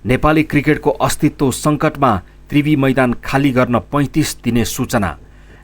नेपाली क्रिकेटको अस्तित्व सङ्कटमा, त्रिवी मैदान खाली गर्न 35 दिने सूचना।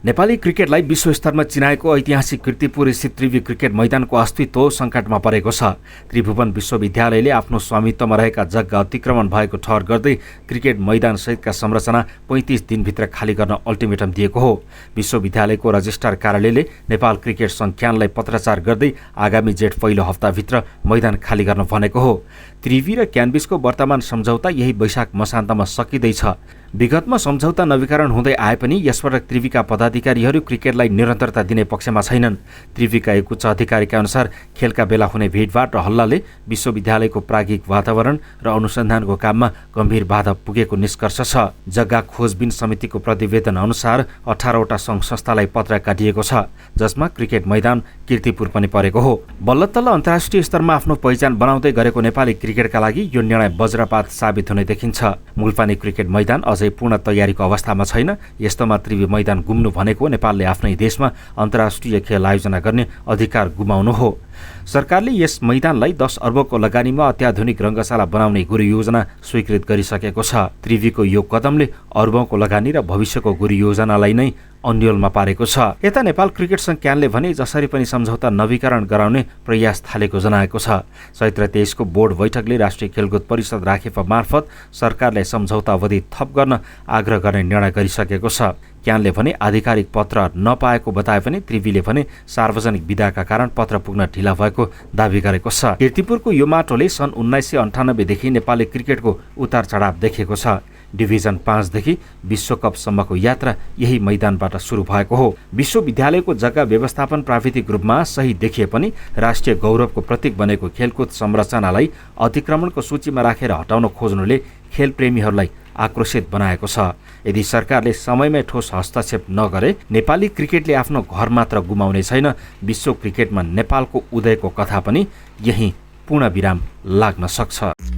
नेपाली क्रिकेटलाई विश्वस्तरमा चिनाएको ऐतिहासिक कीर्तिपुर स्थित त्रिवी क्रिकेट मैदानको अस्तित्व सङ्कटमा परेको छ। त्रिभुवन विश्वविद्यालयले आफ्नो स्वामित्वमा रहेका जग्गा अतिक्रमण भएको ठहर गर्दै क्रिकेट मैदान सहितका संरचना 35 दिनभित्र खाली गर्न अल्टिमेटम दिएको हो। विश्वविद्यालयको रजिस्ट्रार कार्यालयले नेपाल क्रिकेट संज्ञानलाई पत्राचार गर्दै आगामी जेठ पहिलो हप्ताभित्र मैदान खाली गर्न भनेको हो। त्रिवी र क्यानबिसको वर्तमान सम्झौता यही वैशाख मसान्तमा सकिँदैछ। विगतमा सम्झौता नवीकरण हुँदै आए पनि यसपटक त्रिवीका पदाधिकारीहरू क्रिकेटलाई निरन्तरता दिने पक्षमा छैनन्। त्रिवीका एक उच्च अधिकारीका अनुसार खेलका बेला हुने भिडभाड र हल्लाले विश्वविद्यालयको प्राज्ञिक वातावरण र अनुसन्धानको काममा गम्भीर बाधा पुगेको निष्कर्ष छ। जग्गा खोजबिन समितिको प्रतिवेदन अनुसार 18वटा सङ्घ संस्थालाई पत्र काटिएको छ, जसमा क्रिकेट मैदान कीर्तिपुर पनि परेको हो। बल्ल तल्ल अन्तर्राष्ट्रिय स्तरमा आफ्नो पहिचान बनाउँदै गरेको नेपाली क्रिकेटका लागि यो निर्णय वज्रपात साबित हुने देखिन्छ। मुलपानी क्रिकेट मैदान अझै पूर्ण तयारीको अवस्थामा छैन। यस्तोमा त्रिवी मैदान गुम्नु भनेको नेपालले आफ्नै देशमा अन्तर्राष्ट्रिय खेल आयोजना गर्ने अधिकार गुमाउनु हो। सरकारले यस मैदानलाई 10 अर्बको लगानीमा अत्याधुनिक रङ्गशाला बनाउने गुरु योजना स्वीकृत गरिसकेको छ। त्रिवीको यो कदमले अर्बौंको लगानी र भविष्यको गुरु योजनालाई नै अन्यलमा पारेको छ। यता नेपाल क्रिकेट संज्ञानले भने जसरी पनि सम्झौता नवीकरण गराउने प्रयास थालेको जनाएको छ। चैत्र 23 को बोर्ड बैठकले राष्ट्रिय खेलकुद परिषद राखेपा मार्फत सरकारले सम्झौता अवधि थप गर्न आग्रह गर्ने निर्णय गरिसकेको छ। क्यानले भने आधिकारिक पत्र नपाएको बताए पनि त्रिवीले भने सार्वजनिक विदाका कारण पत्र पुग्न ढिला भएको दावी गरेको छ। कीर्तिपुरको यो माटोले सन् 1998 देखि नेपाली क्रिकेटको उतार चढाव देखेको छ। डिभिजन 5 देखि विश्वकपसम्मको यात्रा यही मैदानबाट सुरु भएको हो। विश्वविद्यालयको जग्गा व्यवस्थापन प्राविधिक रूपमा सही देखिए पनि राष्ट्रिय गौरवको प्रतीक बनेको खेलकुद संरचनालाई अतिक्रमणको सूचीमा राखेर हटाउन खोज्नुले खेलप्रेमीहरूलाई आक्रोशित बनाएको छ। यदि सरकारले समयमै ठोस हस्तक्षेप नगरे नेपाली क्रिकेटले आफ्नो घर मात्र गुमाउने छैन, विश्व क्रिकेटमा नेपालको उदयको कथा पनि यही पूर्ण विराम लाग्न सक्छ।